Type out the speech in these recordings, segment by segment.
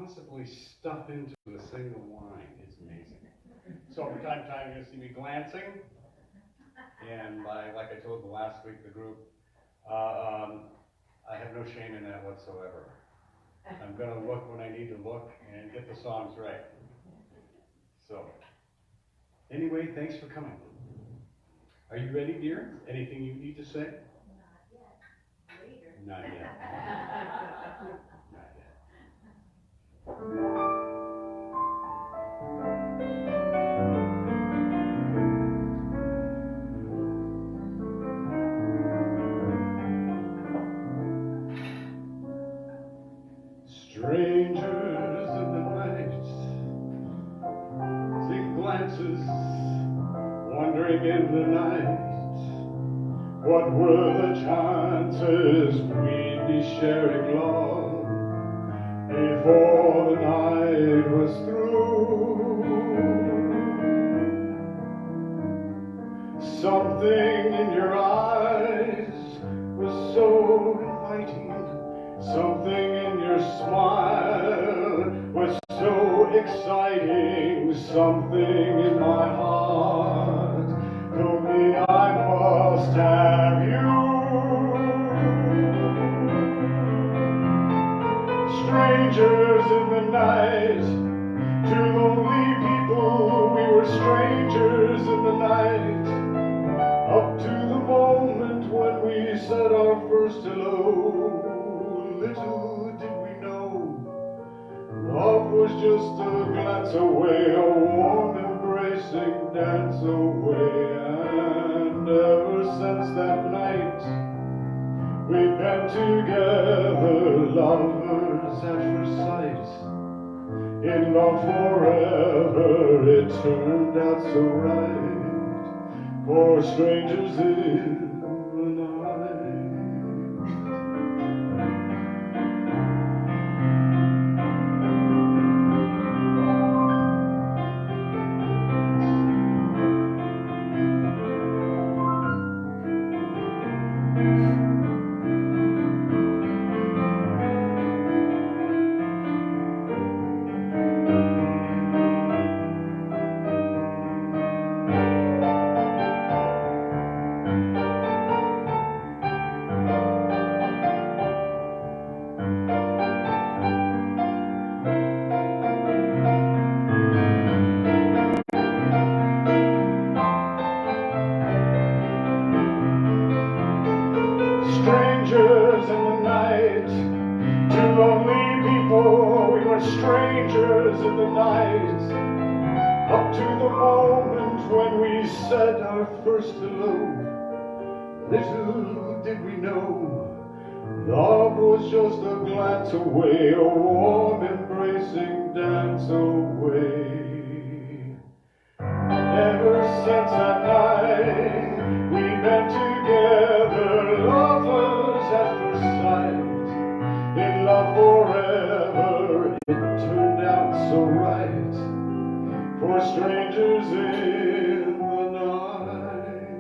possibly stuff into a single line. It's amazing. So from time to time, you're going to see me glancing, and like I told the last week, the group, I have no shame in that whatsoever. I'm going to look when I need to look and get the songs right. So, anyway, thanks for coming. Are you ready, dear? Anything you need to say? Not yet. Not yet. Not yet. Strangers in the night, seek glances, wandering in the night. What were the chances we'd be sharing love before the night was through? Something in your eyes was so inviting. Something in your smile was so exciting. Something in my heart told me I must have you. Strangers in the night, two lonely people, we were strangers in the night. Up to the moment when we said our first hello, little did we know, love was just a glance away, a warm embracing dance away. And ever since that night, we've been together, lovers at first sight. In love forever, it turned out so right. For strangers in the night. Strangers in the night, two lonely people, we were strangers in the night. Up to the moment when we said our first hello, little did we know, love was just a glance away, a warm embracing dance away. Ever since that night, we've been together, lovers at first sight. In love forever, it turned out so right. For strangers in the night.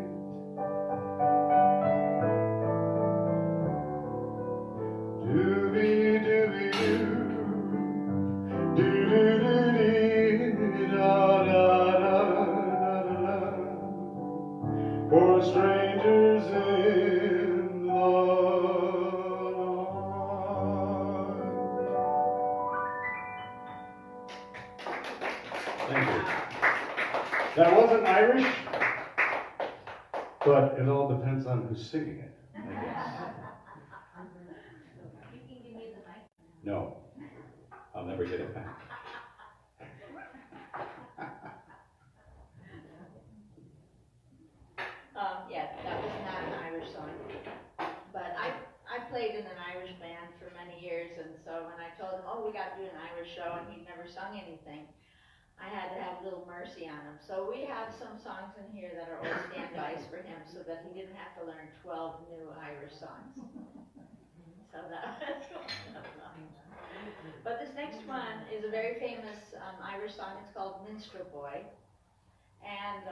Doobie doobie doo, doo doo doo dee, da da da da da da. For strangers in the night. Thank you. That wasn't Irish, but it all depends on who's singing it, I guess. You can give me the mic. No, I'll never get it back. Yeah, that was not an Irish song. But I played in an Irish band for many years, and so when I told him, oh, we got to do an Irish show, and he'd never sung anything, I had to have a little mercy on him. So we have some songs in here that are old standbys for him so that he didn't have to learn 12 new Irish songs. So that's But this next one is a very famous Irish song. It's called Minstrel Boy. And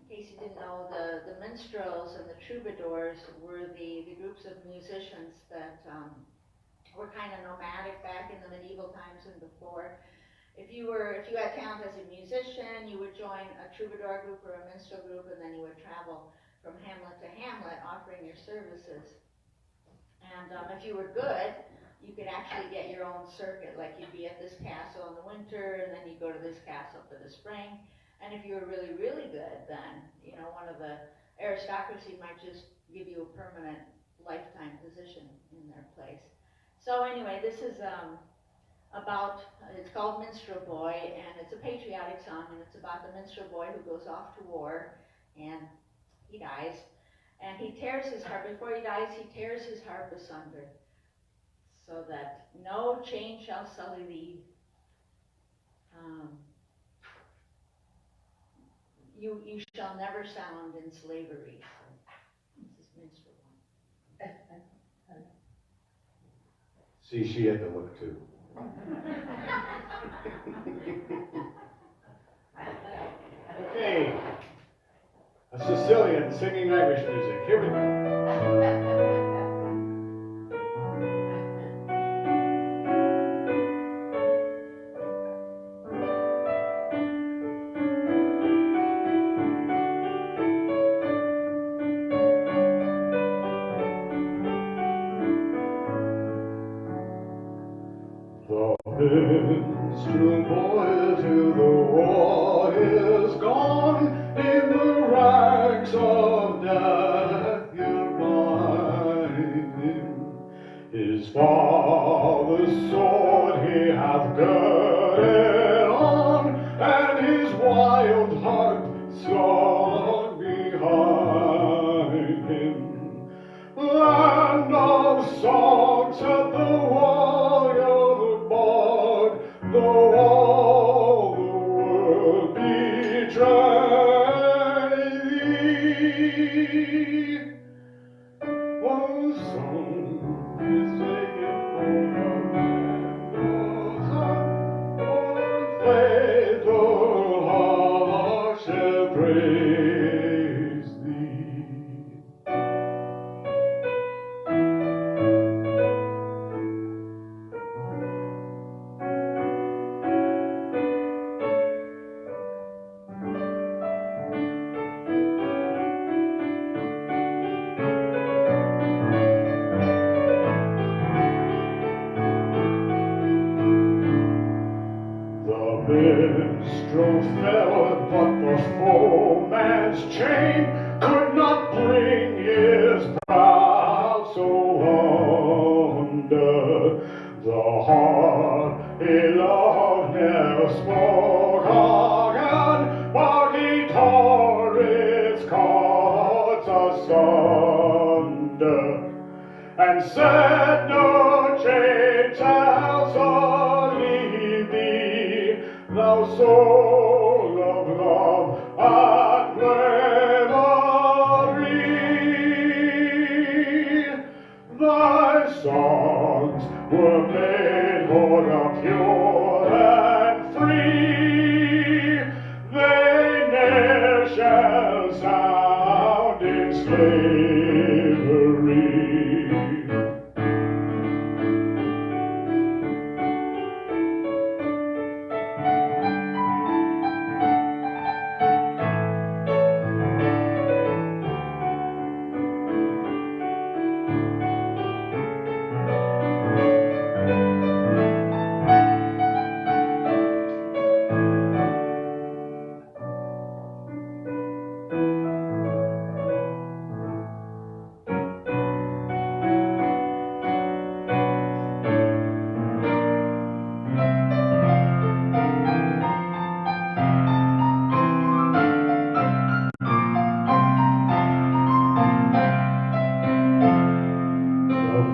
in case you didn't know, the minstrels and the troubadours were the groups of musicians that were kind of nomadic back in the medieval times and before. If you had talent as a musician, you would join a troubadour group or a minstrel group, and then you would travel from hamlet to hamlet offering your services. And if you were good, you could actually get your own circuit, like you'd be at this castle in the winter, and then you'd go to this castle for the spring. And if you were really, really good, then, you know, one of the aristocracy might just give you a permanent lifetime position in their place. So anyway, this is it's called Minstrel Boy, and it's a patriotic song, and it's about the minstrel boy who goes off to war, and he dies. And he tears his harp, before he dies, he tears his harp asunder, so that no chain shall sully thee. You shall never sound in slavery. So, this is Minstrel Boy. See, she had to look too. Okay, a Sicilian singing Irish music. Here we go. Minstrel boy to the war is gone, in the ranks of death you'll find him. His father's sword he hath girded on, and his wild harp slung behind him. Land of songs at the warrior bard, though all the world betray thee. One song is taken for the land, one faithful heart shall praise thee. Minstrel fell, but the foeman's chain could not bring his proud soul under. The heart he loved never spoke again, but he tore its cords asunder, and said, no chain shall sully thee, thou soul of love and bravery. Thy songs were made for the pure and free, they ne'er shall sound in slavery.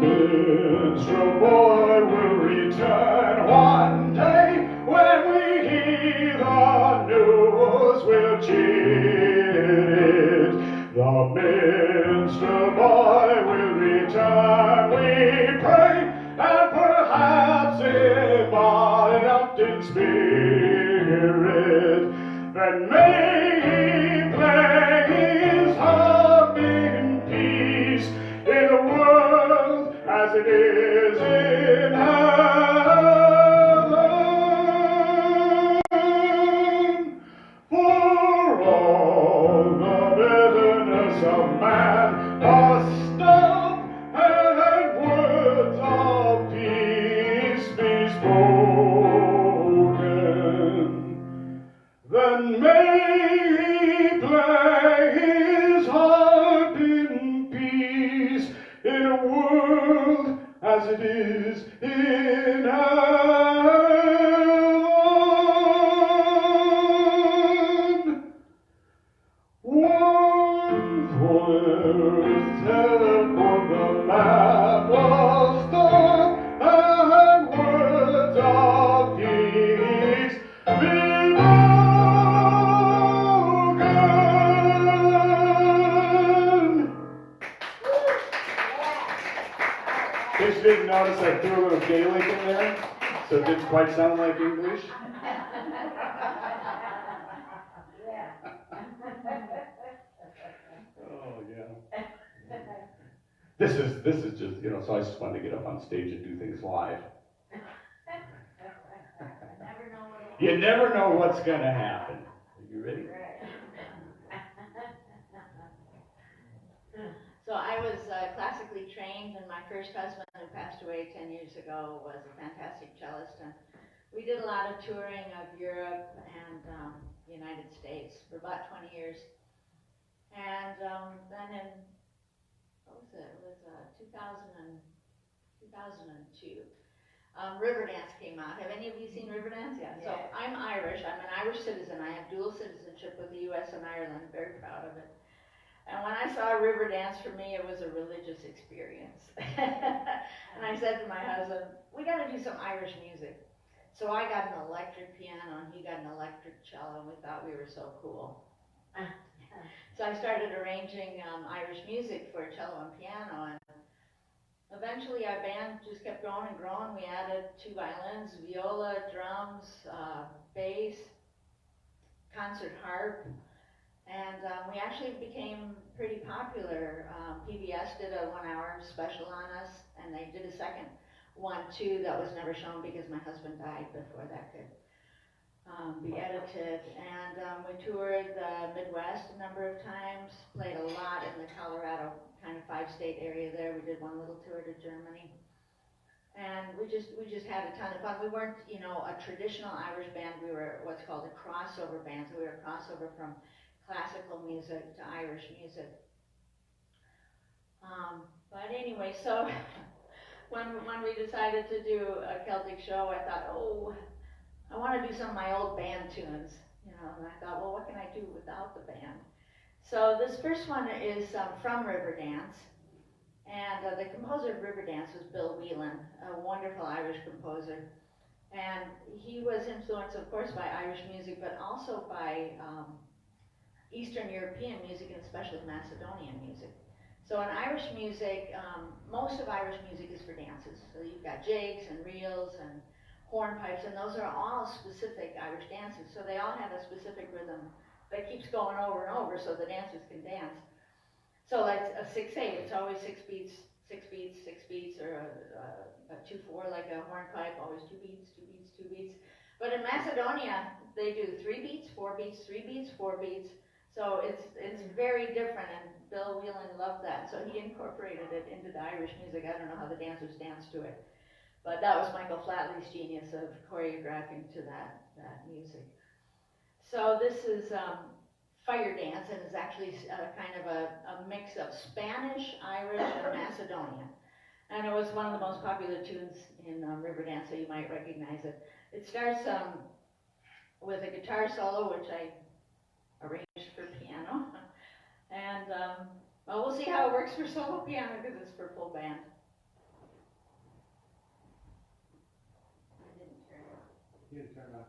Minstrel boy will return one day, when we hear the news we'll cheer it. The minstrel boy will return, we pray, and perhaps in body not in spirit. Then may he play his harp in peace, in the world as it is in notice I threw a little Gaelic in there, so it didn't quite sound like English? Oh, yeah. This is just, so I just wanted to get up on stage and do things live. You never know what's going to happen. Are you ready? So I was classically trained, and my first husband, who passed away 10 years ago, was a fantastic cellist. And we did a lot of touring of Europe and the United States for about 20 years. And then in, what was it? It was 2002. Riverdance came out. Have any of you seen Riverdance? Yeah. So I'm Irish. I'm an Irish citizen. I have dual citizenship with the U.S. and Ireland. Very proud of it. And when I saw Riverdance, for me, it was a religious experience. And I said to my husband, we got to do some Irish music. So I got an electric piano, and he got an electric cello, and we thought we were so cool. So I started arranging Irish music for cello and piano, and eventually our band just kept growing and growing. We added 2 violins, viola, drums, bass, concert harp. And we actually became pretty popular. PBS did a 1-hour special on us, and they did a second one too that was never shown because my husband died before that could be edited. And we toured the Midwest a number of times, played a lot in the Colorado kind of 5-state area there. We did one little tour to Germany. And we just had a ton of fun. We weren't, a traditional Irish band. We were what's called a crossover band. So we were a crossover from classical music to Irish music. But anyway, so when we decided to do a Celtic show, I thought, I want to do some of my old band tunes, and I thought, well, what can I do without the band? So this first one is from Riverdance, and the composer of Riverdance was Bill Whelan, a wonderful Irish composer. And he was influenced, of course, by Irish music, but also by Eastern European music, and especially Macedonian music. So in Irish music, most of Irish music is for dances. So you've got jigs and reels and hornpipes, and those are all specific Irish dances. So they all have a specific rhythm that keeps going over and over so the dancers can dance. So like a 6/8, it's always 6 beats, 6 beats, 6 beats, or a 2/4 like a hornpipe, always 2 beats, 2 beats, 2 beats. But in Macedonia, they do 3 beats, 4 beats, 3 beats, 4 beats. So it's very different, and Bill Whelan loved that. So he incorporated it into the Irish music. I don't know how the dancers dance to it, but that was Michael Flatley's genius of choreographing to that music. So this is Fire Dance, and is actually kind of a mix of Spanish, Irish, and Macedonian. And it was one of the most popular tunes in Riverdance, so you might recognize it. It starts with a guitar solo, which I arranged for piano. And well, we'll see how it works for solo piano because it's for full band. I didn't turn it off. You didn't turn it off.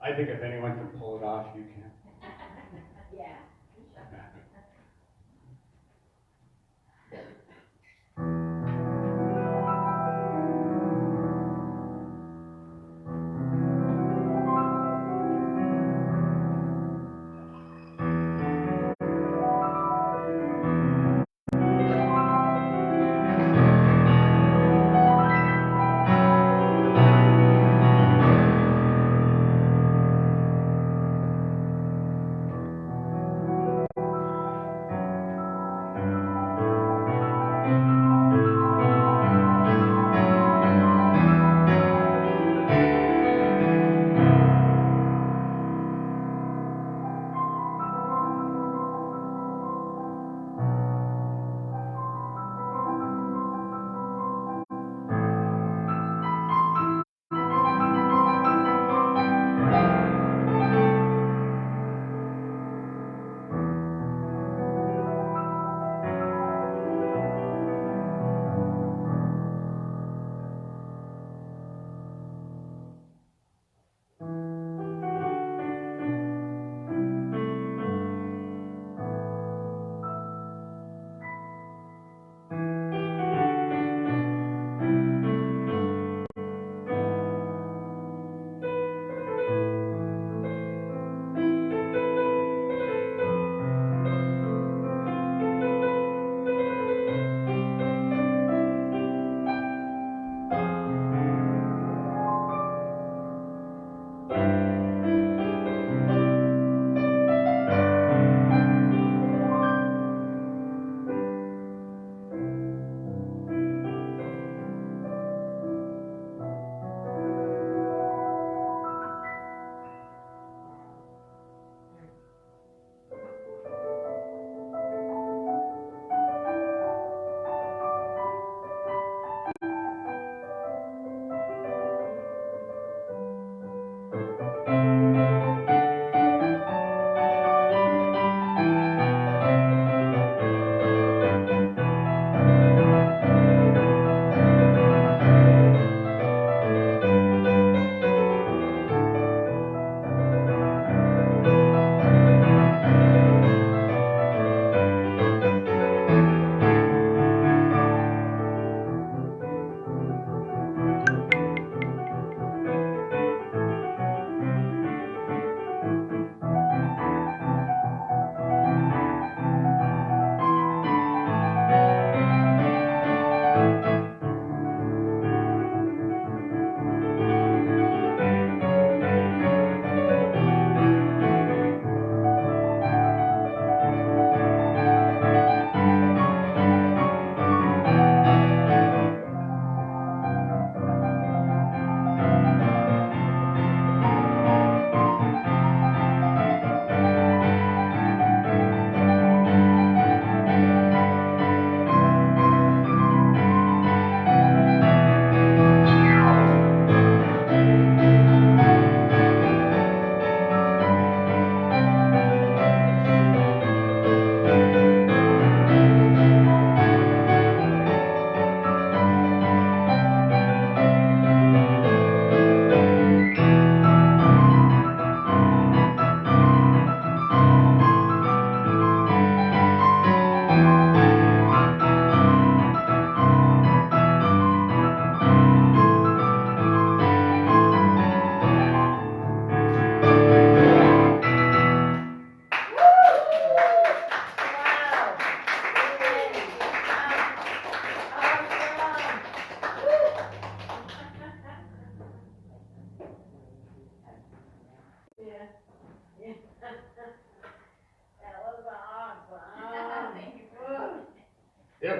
I think if anyone can pull it off, you can. Yeah.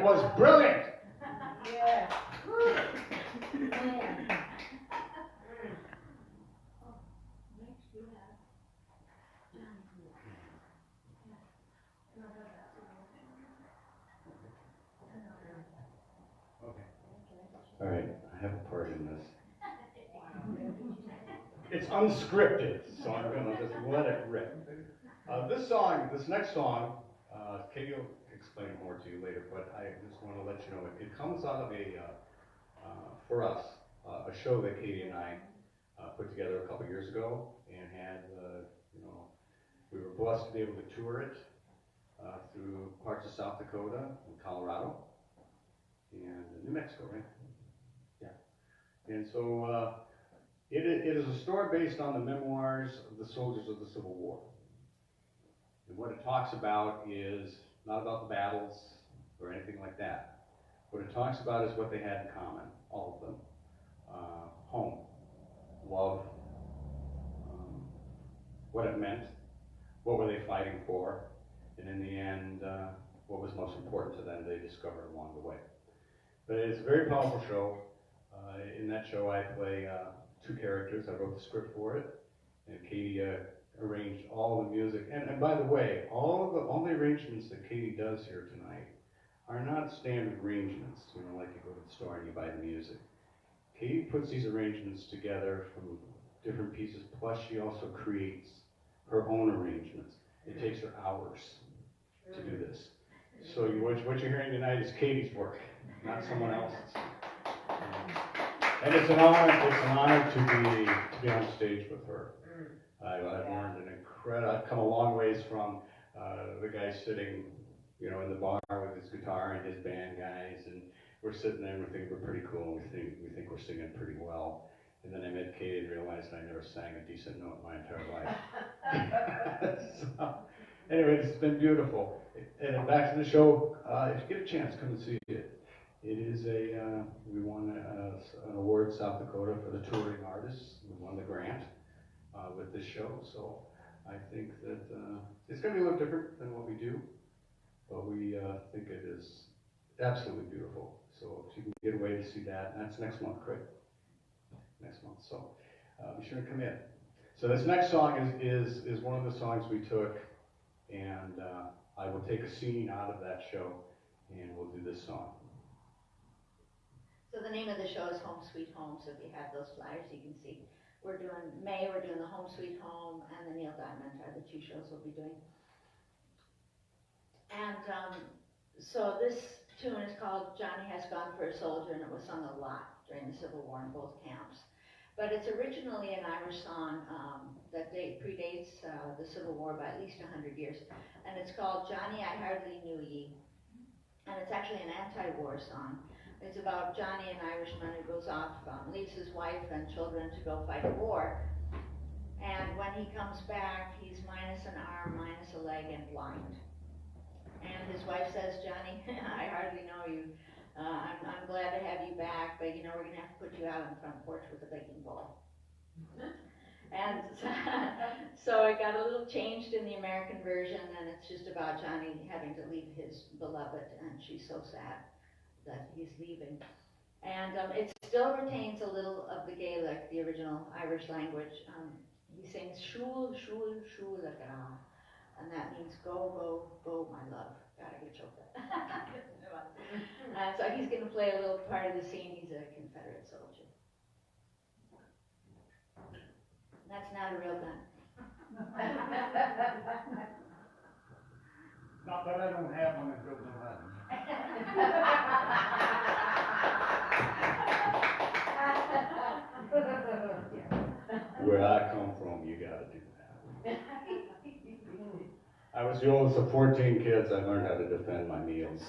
It was brilliant. Yeah. All right, I have a part in this. It's unscripted, so I'm going to just let it rip. This next song, Katie will explain more to you later, but I just want to let you know it comes out of for us, a show that Katie and I put together a couple years ago and had, we were blessed to be able to tour it through parts of South Dakota and Colorado and New Mexico, right? Yeah. And so it is a story based on the memoirs of the soldiers of the Civil War. And what it talks about is not about the battles or anything like that. What it talks about is what they had in common, all of them. Home, love, what it meant, what were they fighting for, and in the end, what was most important to them they discovered along the way. But it's a very powerful show. In that show I play two characters. I wrote the script for it, and Katie arranged all the music. And by the way, all the arrangements that Katie does here tonight are not standard arrangements, like you go to the store and you buy the music. Katie puts these arrangements together from different pieces, plus she also creates her own arrangements. It takes her hours to do this. So what you're hearing tonight is Katie's work, not someone else's. And it's an honor to be on stage with her. I've learned I've come a long ways from the guy sitting, in the bar with his guitar and his band guys, and we're sitting there and we think we're pretty cool, and we think we're singing pretty well. And then I met Katie and realized I never sang a decent note in my entire life. So, anyway, it's been beautiful. And back to the show, if you get a chance, come and see it. It is we won an award, South Dakota, for the touring artists. We won the grant with this show, so I think that it's going to be a little different than what we do, but we think it is absolutely beautiful. So if you can get away to see that, and that's next month, Craig. Next month, so be sure to come in. So this next song is one of the songs we took, and I will take a scene out of that show, and we'll do this song. So the name of the show is Home Sweet Home, so if you have those flyers you can see. We're doing the Home Sweet Home, and the Neil Diamond are the two shows we'll be doing. And so this tune is called Johnny Has Gone for a Soldier, and it was sung a lot during the Civil War in both camps. But it's originally an Irish song that predates the Civil War by at least 100 years. And it's called Johnny, I Hardly Knew Ye. And it's actually an anti-war song. It's about Johnny, an Irishman who goes off, leaves his wife and children to go fight a war. And when he comes back, he's minus an arm, minus a leg, and blind. And his wife says, Johnny, I hardly know you. I'm glad to have you back, but we're going to have to put you out on the front porch with a baking bowl. And so it got a little changed in the American version, and it's just about Johnny having to leave his beloved, and she's so sad that he's leaving. And it still retains a little of the Gaelic, the original Irish language. He sings shul, shul, shul, and that means go, go, go, my love. Gotta get choked up. So he's going to play a little part of the scene. He's a Confederate soldier. That's not a real gun. Not that I don't have one that goes in Latin. Where I come from, you gotta do that. I was the oldest of 14 kids. I learned how to defend my meals.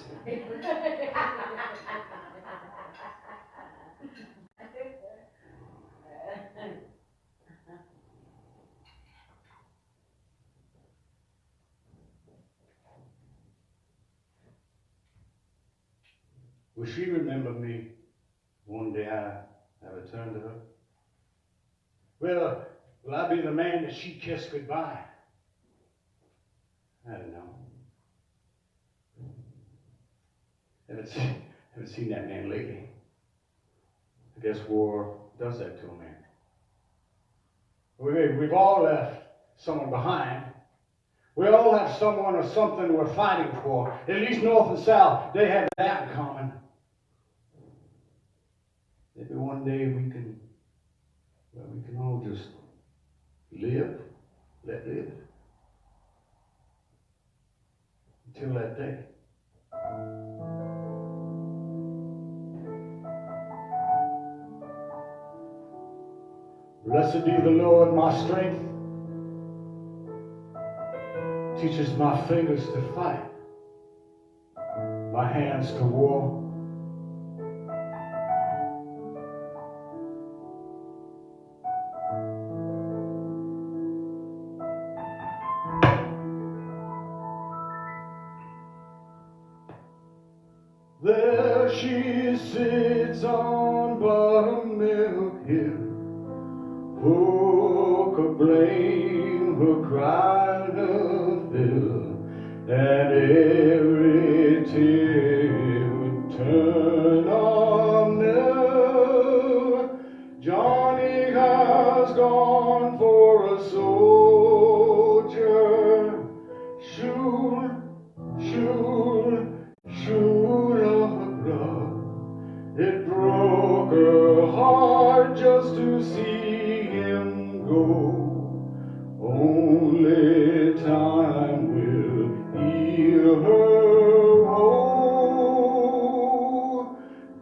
Will she remember me? One day I returned to her. Will I be the man that she kissed goodbye? I don't know. Haven't seen that man lately. I guess war does that to a man. We've all left someone behind. We all have someone or something we're fighting for. At least North and South, they have that in common. Maybe one day we can all just live, let live. Until that day. Blessed be the Lord, my strength. Teaches my fingers to fight, my hands to war. There she sits on Buttermilk Hill, who could blame her crying her fill, and every tear would turn on Nell. Johnny has gone for a soldier, shoot, shoot, shoot a blood. It broke her heart just to see him go. Only time will heal her woe.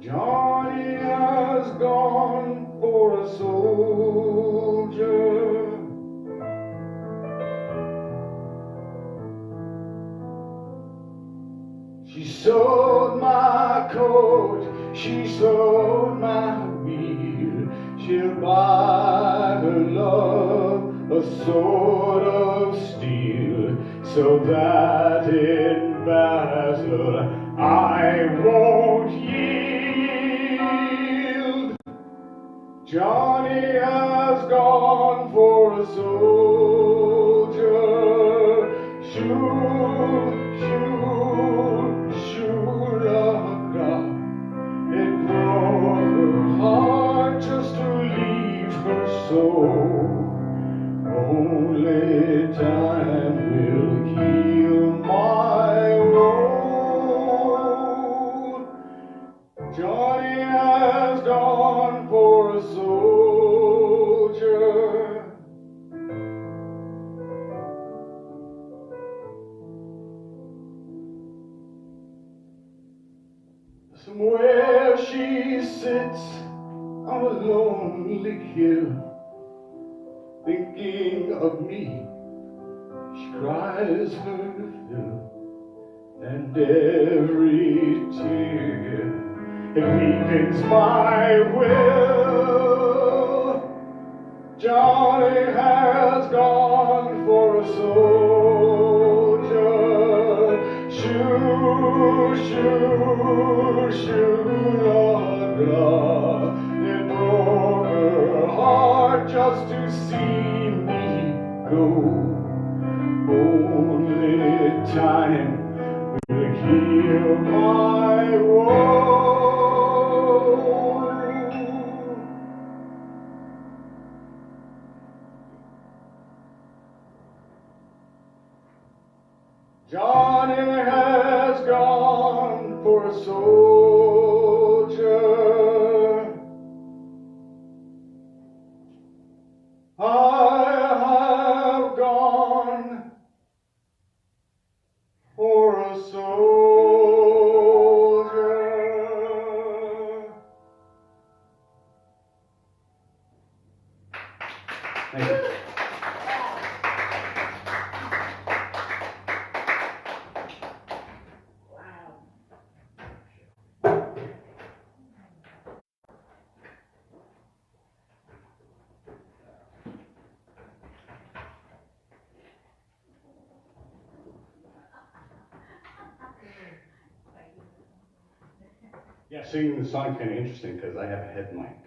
Johnny has gone for a soldier. She sewed my coat, she sewed my wheel. She'll buy her love a sword of steel, so that in battle I won't yield. Johnny has gone for a soldier. Shoot, shoot, shoot a gun. It broke her heart just to leave her soul. Only time will heal my woe. Johnny has gone for a soldier. Somewhere she sits on a lonely hill, thinking of me. She cries her fill, and every tear it weakens my will. Johnny has gone for a soldier. Shoot, shoot, shoot a gun. It broke her heart just to see me go. Only time will heal my woe. Johnny has gone for a soldier. I have gone for a soldier. Thank you. Yeah, singing the song kind of interesting because I have a head mic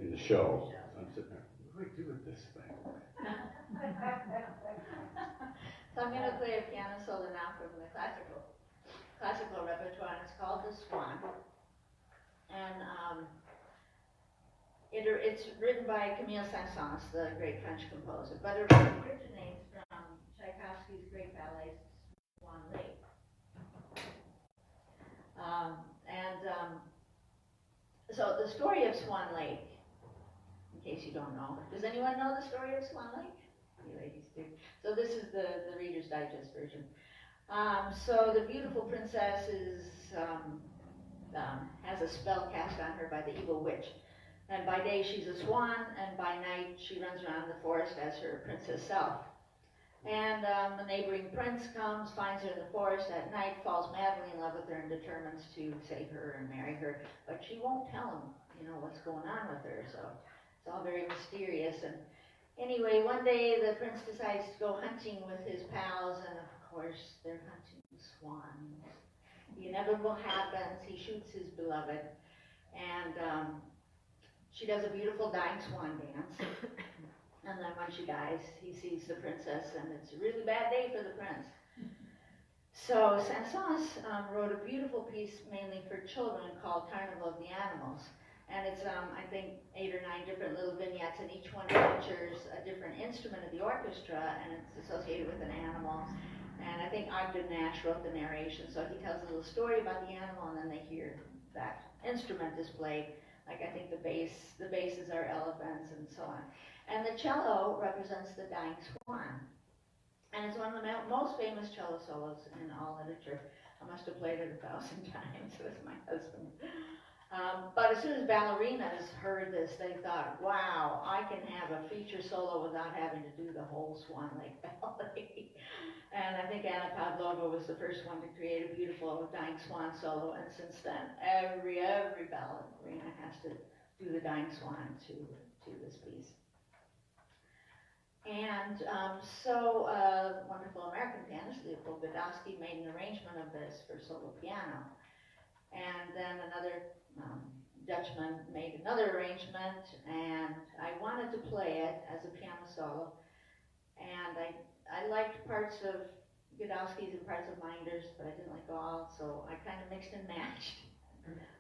in the show. So I'm sitting there, what do I do with this thing? So I'm going to play a piano solo now from the classical repertoire, and it's called The Swan. And it's written by Camille Saint-Saëns, the great French composer, but it originates from Tchaikovsky's great ballet, Swan Lake. So the story of Swan Lake, in case you don't know, does anyone know the story of Swan Lake? You ladies do. So this is the Reader's Digest version. So the beautiful princess has a spell cast on her by the evil witch. And by day she's a swan, and by night she runs around the forest as her princess self. And the neighboring prince comes, finds her in the forest at night, falls madly in love with her, and determines to save her and marry her. But she won't tell him, what's going on with her. So it's all very mysterious. And anyway, one day the prince decides to go hunting with his pals, and of course they're hunting swans. The inevitable happens. He shoots his beloved, and she does a beautiful dying swan dance. And then when she dies, he sees the princess, and it's a really bad day for the prince. So Saint-Saëns wrote a beautiful piece mainly for children called Carnival of the Animals. And it's, I think, 8 or 9 different little vignettes, and each one features a different instrument of the orchestra, and it's associated with an animal. And I think Ogden Nash wrote the narration, so he tells a little story about the animal, and then they hear that instrument displayed. Like I think the basses are elephants and so on. And the cello represents the dying swan. And it's one of the most famous cello solos in all literature. I must have played it 1,000 times with my husband. But as soon as ballerinas heard this, they thought, wow, I can have a feature solo without having to do the whole Swan Lake ballet. And I think Anna Pavlova was the first one to create a beautiful dying swan solo, and since then, every ballerina has to do the dying swan to this piece. And so wonderful American pianist Leopold Godowsky made an arrangement of this for solo piano. And then another Dutchman made another arrangement, and I wanted to play it as a piano solo. And I liked parts of Godowsky's and parts of Minder's, but I didn't like all, so I kind of mixed and matched.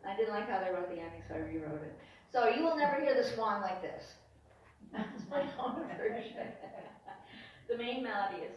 I didn't like how they wrote the ending, so I rewrote it. So you will never hear the swan like this. That's my own version. The main melody is.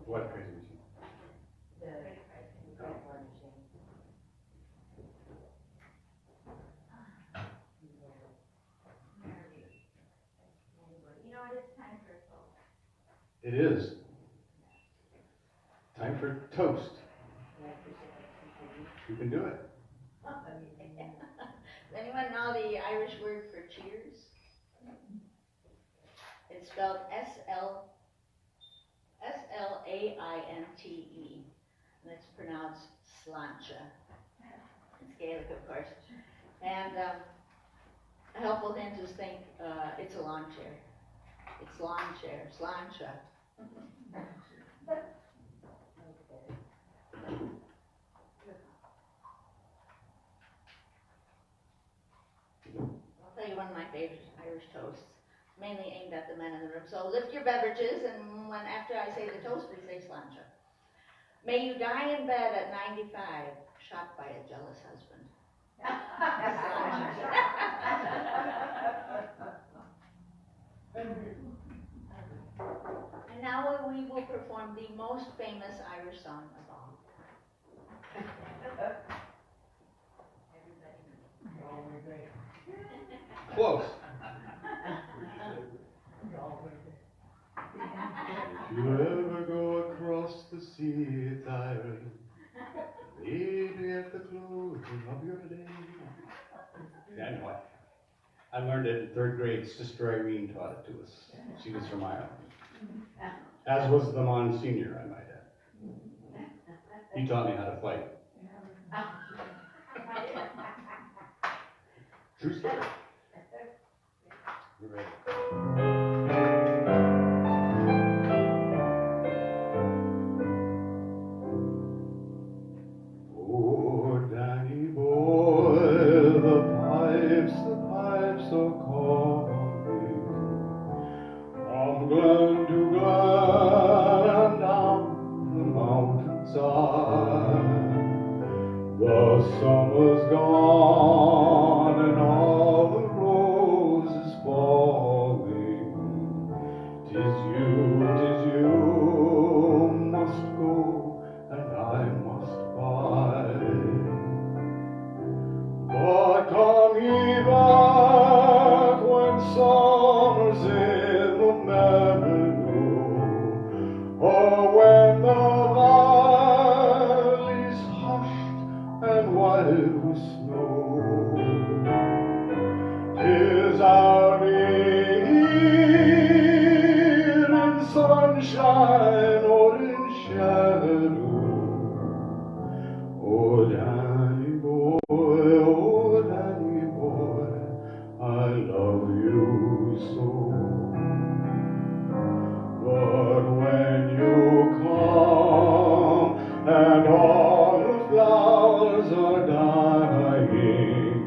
What crazy machine? You know, it's time for a toast. It is. Time for toast. You can do it. Does anyone know the Irish word for cheers? It's spelled S-L-A-I-N-T-E, and it's pronounced sláinte. It's Gaelic, of course. And a helpful hint is think it's a lawn chair. It's lawn chair, sláinte. I'll tell you one of my favorite Irish toasts, mainly aimed at the men in the room. So lift your beverages, and when after I say the toast, we say sláinte. May you die in bed at 95, shot by a jealous husband. And now we will perform the most famous Irish song of all. Close. If you ever go across the sea, it's Ireland. Maybe at the closing of your day. Yeah, I know it. I learned it in 3rd grade. Sister Irene taught it to us. She was from Ireland. As was the Monsignor, I might add. He taught me how to fight. True story. You're ready. Oh, Danny boy, the pipes are calling. From glen to glen and down the mountainside. The summer's gone and all the roses falling. 'Tis you must go and I must bide. But come ye back when summer's in the meadow, or when the valley's hushed and white with snow. 'Tis out here in sunshine or in shadow. Oh, Danny boy, I love you so. But when you come and all the flowers are dying,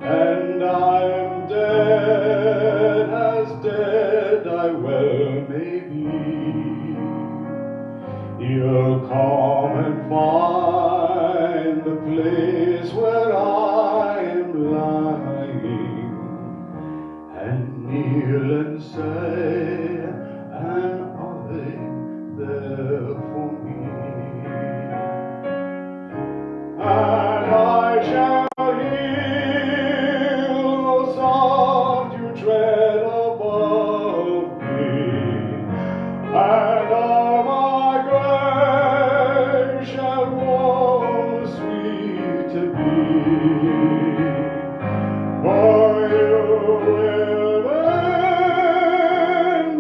and I'm dead, as dead I well may be, you'll come and find the place where I am lying, and kneel and say an Ave there for me. And I shall hear the sound you tread above me, and all my grave shall warm sweet to be. For you will then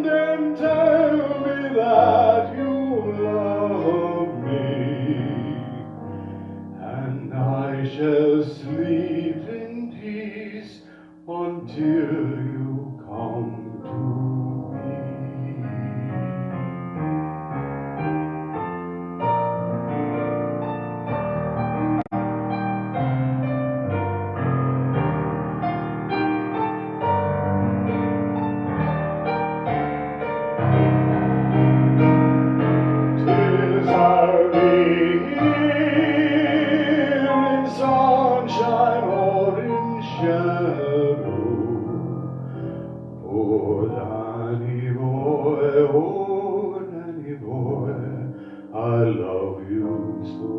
I love you so.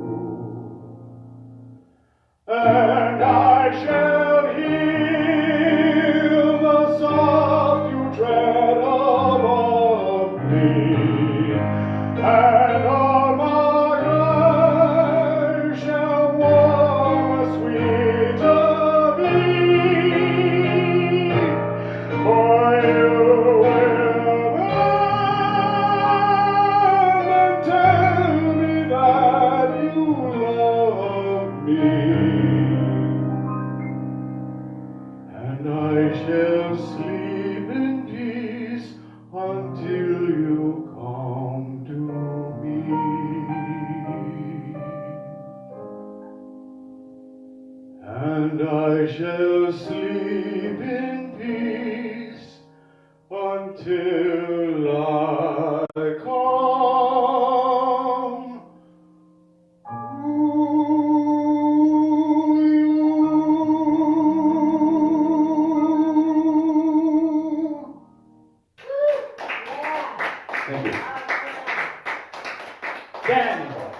And I shall hear the soft you tread above me, and all my eyes shall warm as sweet of thee. For you will come and tell me that you love me. And I shall sleep in peace until you come to me. And I shall sleep in peace until I come to Thank you. Daniel.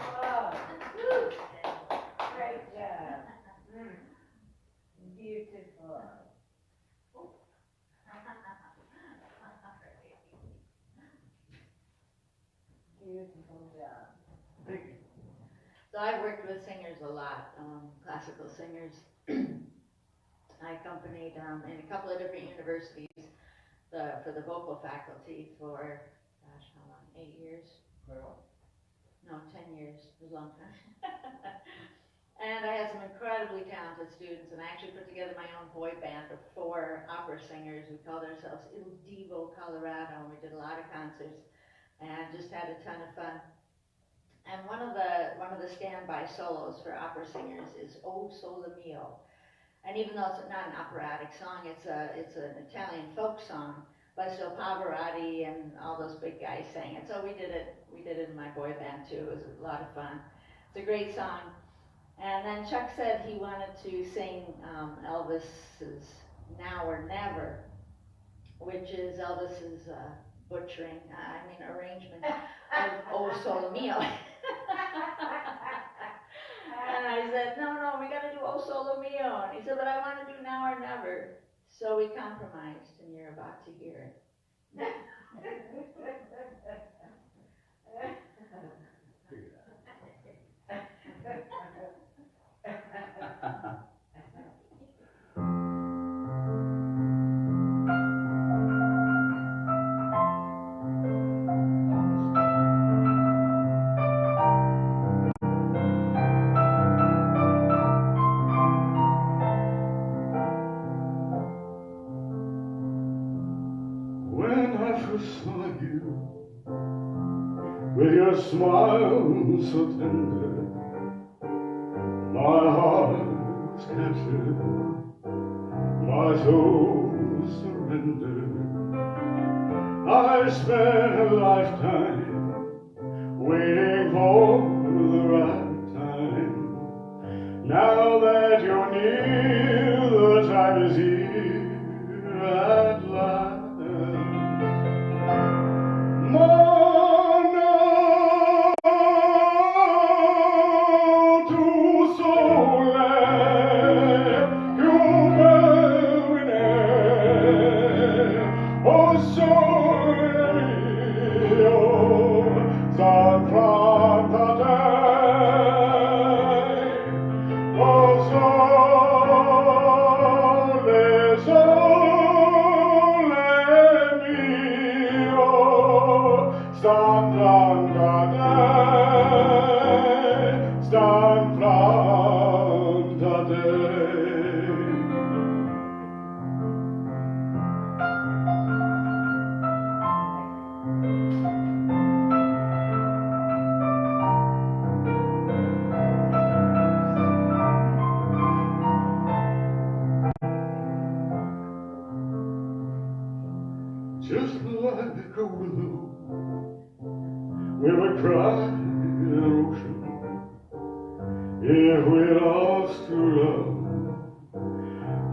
Great job. Beautiful. Beautiful job. Thank you. So I've worked with singers a lot, classical singers. I accompanied in a couple of different universities for the vocal faculty for, gosh, how long? 8 years? No, 10 years. It was a long time. And I had some incredibly talented students, and I actually put together my own boy band of 4 opera singers. We called ourselves Il Divo Colorado, and we did a lot of concerts and just had a ton of fun. And one of the standby solos for opera singers is O Sole Mio. And even though it's not an operatic song, it's an Italian folk song, but still Pavarotti and all those big guys sang it. So we did it in my boy band too. It was a lot of fun. It's a great song. And then Chuck said he wanted to sing Elvis's Now or Never, which is Elvis's arrangement of O Sole Mio. And I said, no, we got to do O Sole Mio. And he said, but I want to do Now or Never. So we compromised, and you're about to hear it. When I first saw you, with your smile so tender, my heart was captured, my soul surrendered. I spent a lifetime waiting for the right time. Now that you're near, the time is here at last. Just like a willow, we would cry in an ocean if we lost true love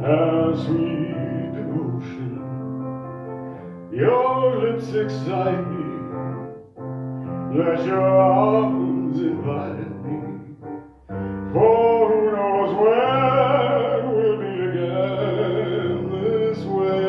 and sweet devotion. Your lips excite me, Let your arms invite me, for who knows when we'll meet again this way.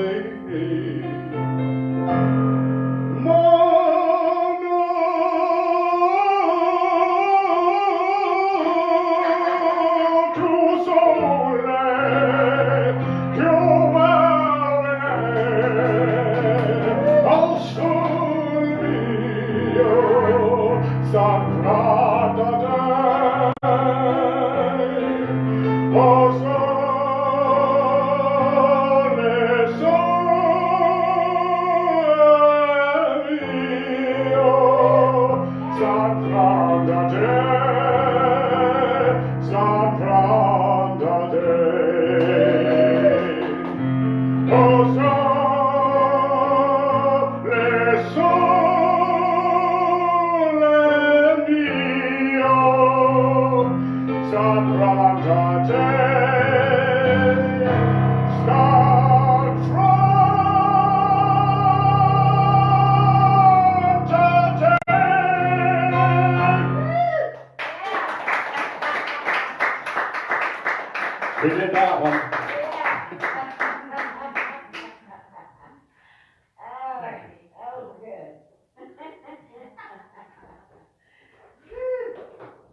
We did that one. Oh, that was good.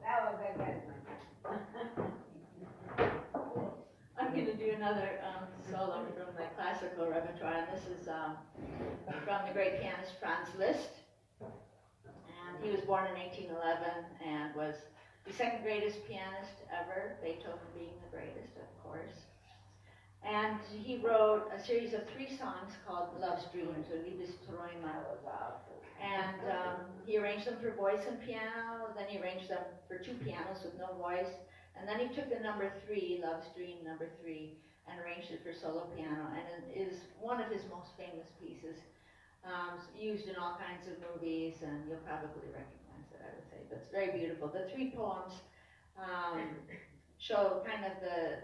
That was a good one. I'm going to do another solo from the classical repertoire, and this is from the great pianist Franz Liszt. And he was born in 1811 and was the second greatest pianist ever, Beethoven being the greatest, of course. And he wrote a series of 3 songs called Love's Dreams, or Liebesträume. And he arranged them for voice and piano, then he arranged them for 2 pianos with no voice, and then he took the number 3, Love's Dream number 3, and arranged it for solo piano, and it is one of his most famous pieces, used in all kinds of movies, and you'll probably recognize it, I would say, but it's very beautiful. The 3 poems show kind of the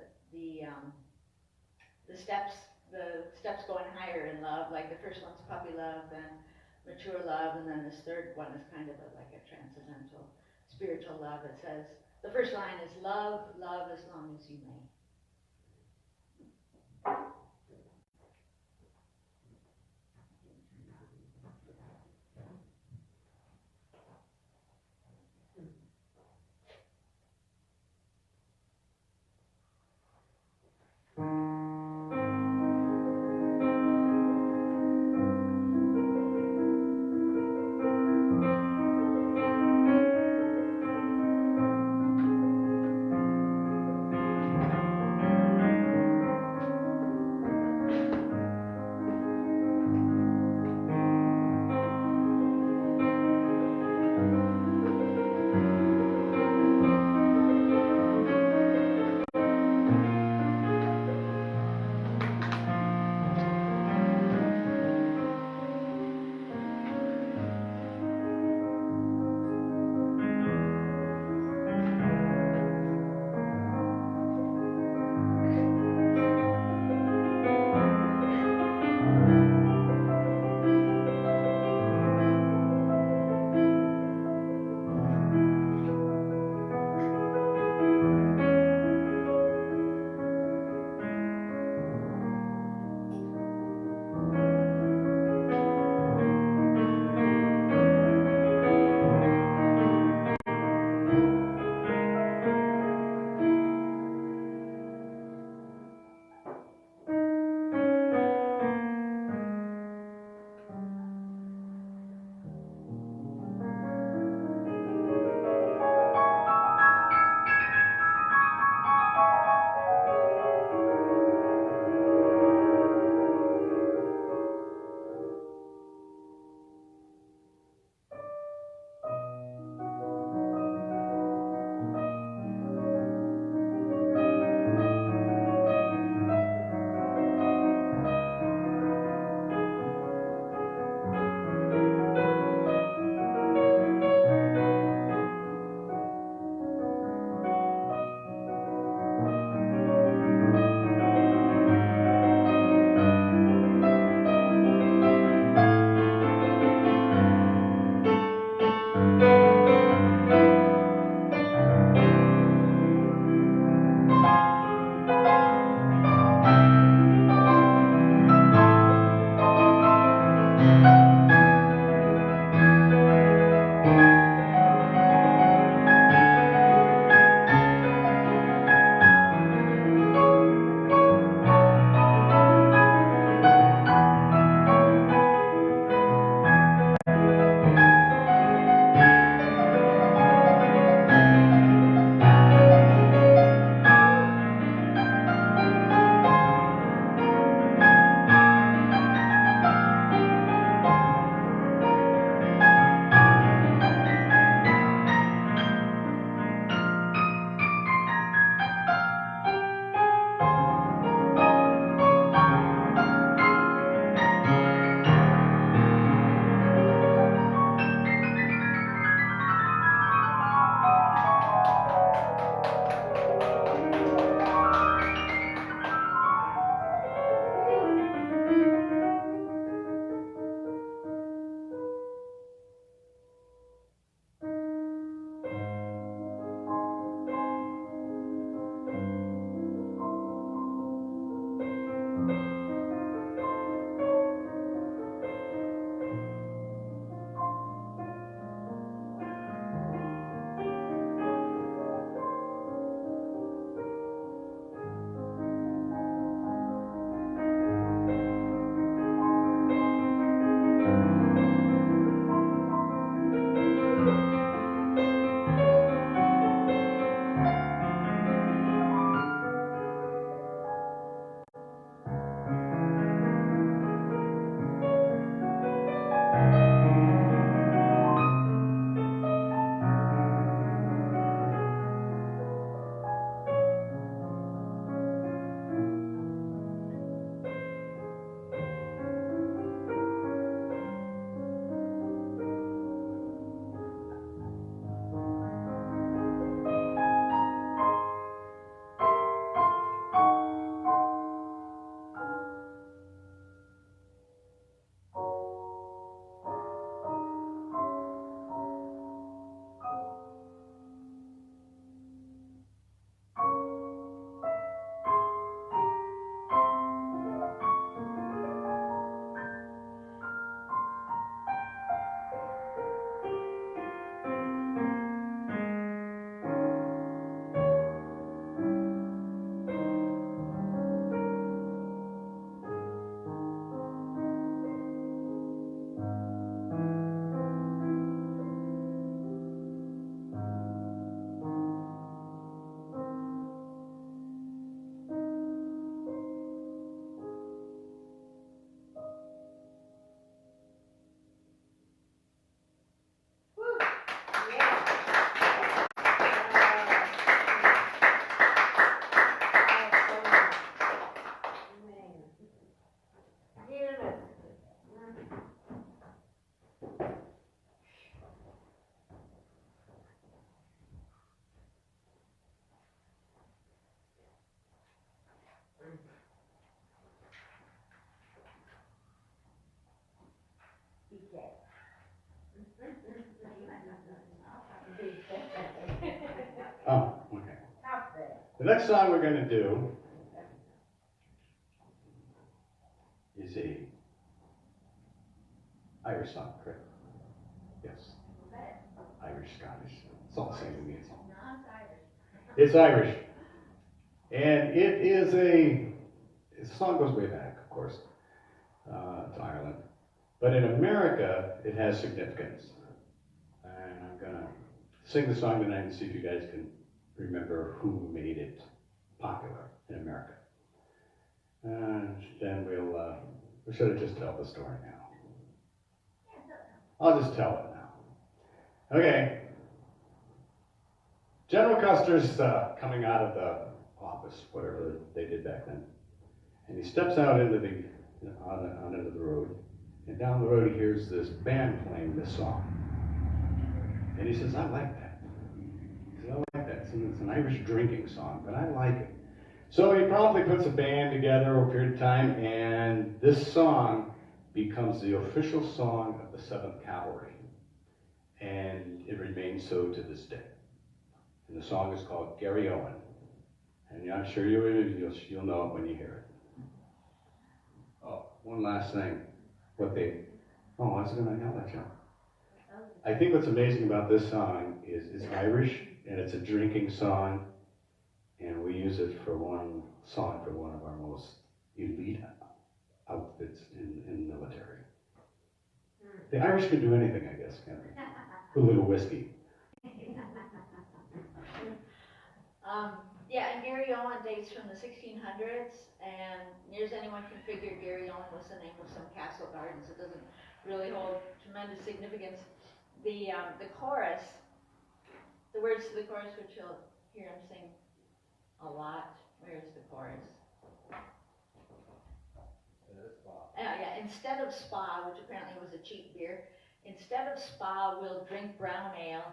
steps going higher in love. Like the first one's puppy love, then mature love, and then this third one is kind of like a transcendental, spiritual love. It says, the first line is love, love as long as you may. The next song we're going to do is a Irish song, correct? Yes. Irish, Scottish. It's all the same to me. It's Irish. And it is the song goes way back, of course, to Ireland. But in America, it has significance. And I'm going to sing the song tonight and see if you guys can remember who made it popular in America. And then we should have just tell the story now. I'll just tell it now. Okay. General Custer's coming out of the office, whatever they did back then. And he steps out into out into the road. And down the road he hears this band playing this song. And he says, I like that. He says, I like that. It's an Irish drinking song, but I like it. So he promptly puts a band together over a period of time, and this song becomes the official song of the 7th Cavalry. And it remains so to this day. And the song is called Gary Owen. And I'm sure you'll know it when you hear it. Oh, one last thing. I was going to yell at you. I think what's amazing about this song is it's Irish, and it's a drinking song, and we use it for one of our most elite outfits in the military. The Irish can do anything, I guess, can't they? With a little whiskey. Yeah, and Gary Owen dates from the 1600s, and near as anyone can figure, Gary Owen was the name of some castle gardens. It doesn't really hold tremendous significance. The chorus, the words to the chorus, which you'll hear him sing a lot. Where's the chorus? Yeah, instead of spa, which apparently was a cheap beer, instead of spa, we'll drink brown ale.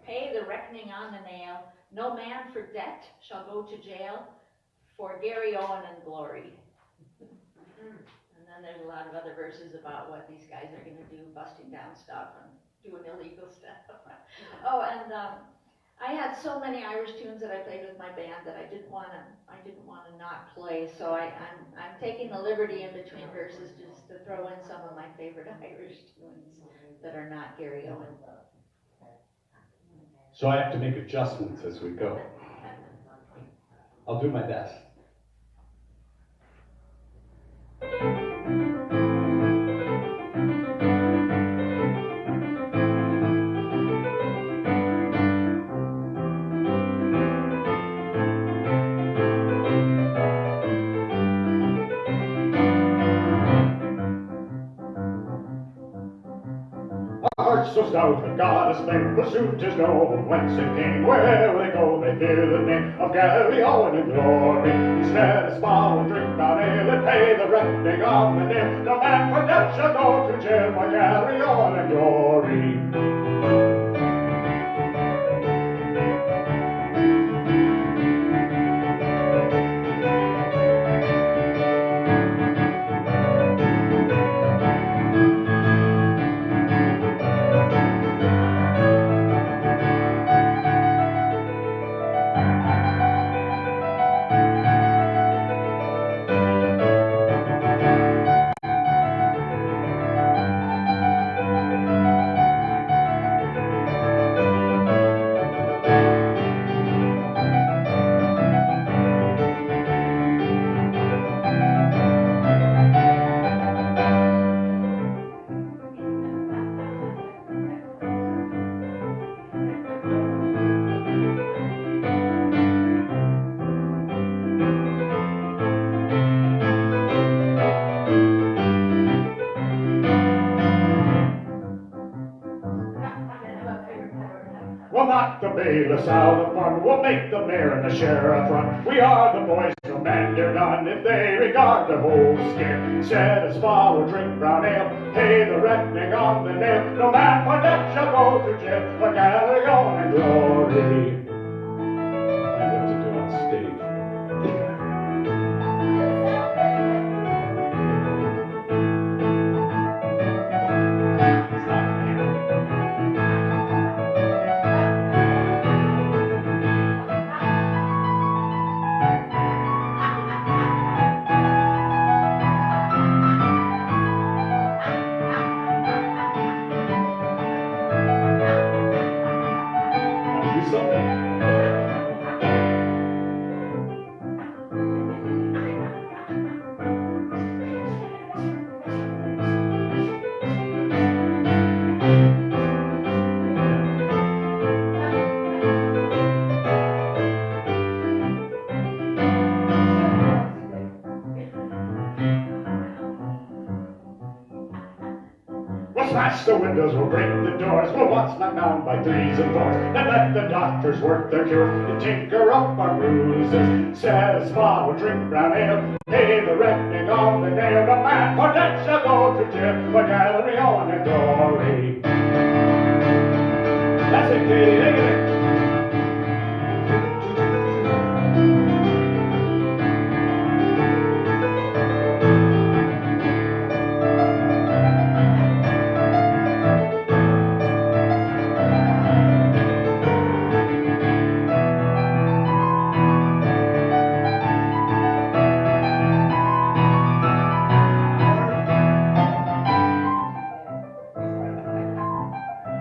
Pay the reckoning on the nail. No man for debt shall go to jail. For Gary Owen and glory. And then there's a lot of other verses about what these guys are going to do, busting down stuff and doing illegal stuff. Oh, and I had so many Irish tunes that I played with my band that I didn't want to not play. So I'm taking the liberty in between verses just to throw in some of my favorite Irish tunes that are not Gary Owen. So I have to make adjustments as we go. I'll do my best. So stout that God has been pursued, 'tis known whence it came. Wherever they go, they hear the name of Gary Owen in glory. Instead of spa, will drink brown ale and pay the reckoning on the nail. No man for debt shall go to jail for Gary Owen in glory. We'll knock the bailiffs out of fun. We'll make the mayor and the sheriff run. We are the boys who man their gun if they regard the whole scare. Instead of spa, we'll drink brown ale, pay the reckoning on the nail. No man for debt shall go to jail for Gary Owen and glory. I have to do on stage. something. We'll smash the windows, we'll break the doors, we'll watch knocked down by threes and fours, and let the doctors work their cure, and tinker up our bruises, set a spa, we'll drink brown ale, pay the reckoning on the nail, the man for that shall go to jail, for gallery on and glory. That's it, Katie, take it.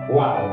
Wow.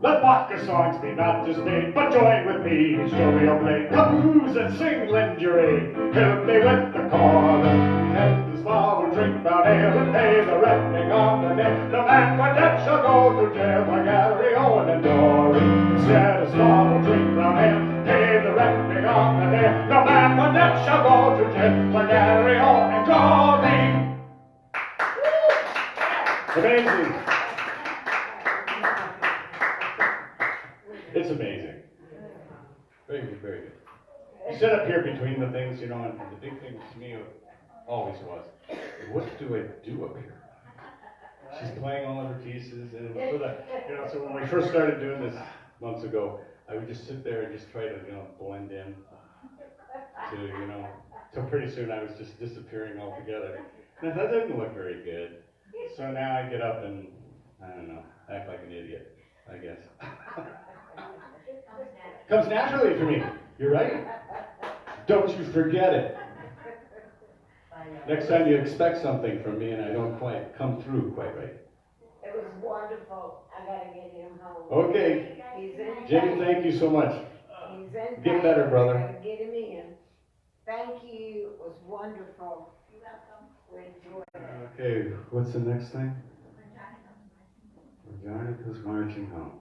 Let vodka songs be not dismayed, but join with me, jovial blade. Come booze and sing, lend your aid. Help me with the chorus. And the small will drink brown ale and pay the reckoning on the nail. No man for debt shall go to jail for gallery, Owen and Dory. Instead, a small will drink brown ale, pay the reckoning on the nail. No man for debt shall go to jail for gallery, Owen and Dory. Amazing. It's amazing. Very good, very good. You sit up here between the things, you know, and the big thing to me always was, what do I do up here? She's playing all of her pieces, and for the, you know, so when we first started doing this months ago, I would just sit there and just try to, you know, blend in to, you know, so pretty soon I was just disappearing altogether. And that didn't look very good. So now I get up and, I don't know, act like an idiot, I guess. Comes naturally for me. You're right. Don't you forget it. Next time you expect something from me and I don't quite come through quite right. It was wonderful. I gotta get him home. Okay. He's in. Jimmy, thank you so much. He's in. Get better, brother. I gotta get him in. Thank you. It was wonderful. You're welcome. We enjoyed it. Okay, what's the next thing? When Johnny comes Regina marching home.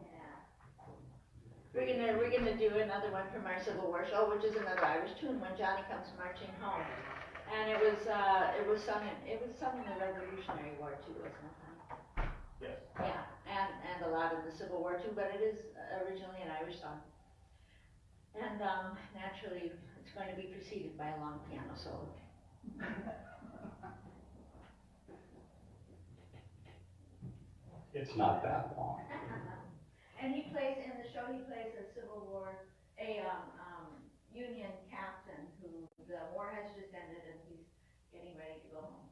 We're gonna do another one from our Civil War show, which is another Irish tune, When Johnny Comes Marching Home. And it was sung in the Revolutionary War too, wasn't it, honey? Yes. Yeah, and a lot of the Civil War too, but it is originally an Irish song. And naturally, it's going to be preceded by a long piano solo. It's not that long. And he plays, in the show, he plays a Civil War, Union captain who, the war has just ended and he's getting ready to go home.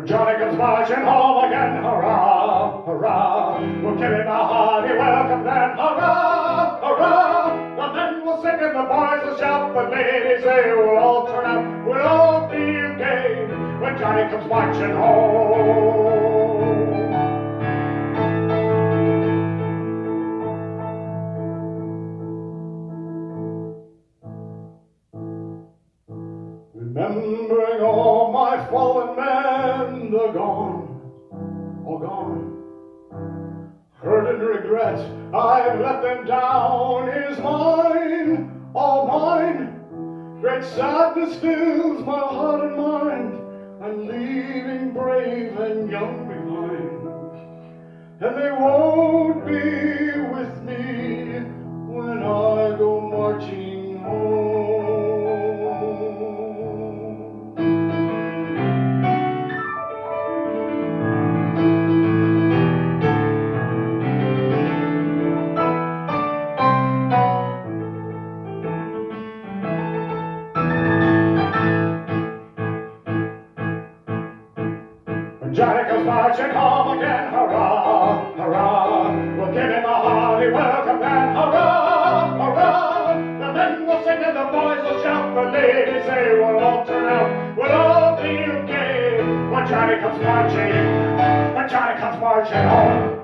When Johnny comes marching home again, hurrah, hurrah, we'll give him a hearty welcome then, hurrah, hurrah. The men will sing and the boys will shout, the ladies they will all turn out, we'll all feel gay when Johnny comes marching home. Remembering all my fallen men, they're gone, all gone. Hurt and regret, I've let them down. Is mine, all mine. Great sadness fills my heart and mind. I'm leaving brave and young behind, and they won't be with me when I go marching home. When Johnny comes marching home again, hurrah, hurrah, we'll give him a hearty welcome then, hurrah, hurrah. The men will sing and the boys will shout, the ladies they will all turn out, we'll all feel gay when Johnny comes marching home.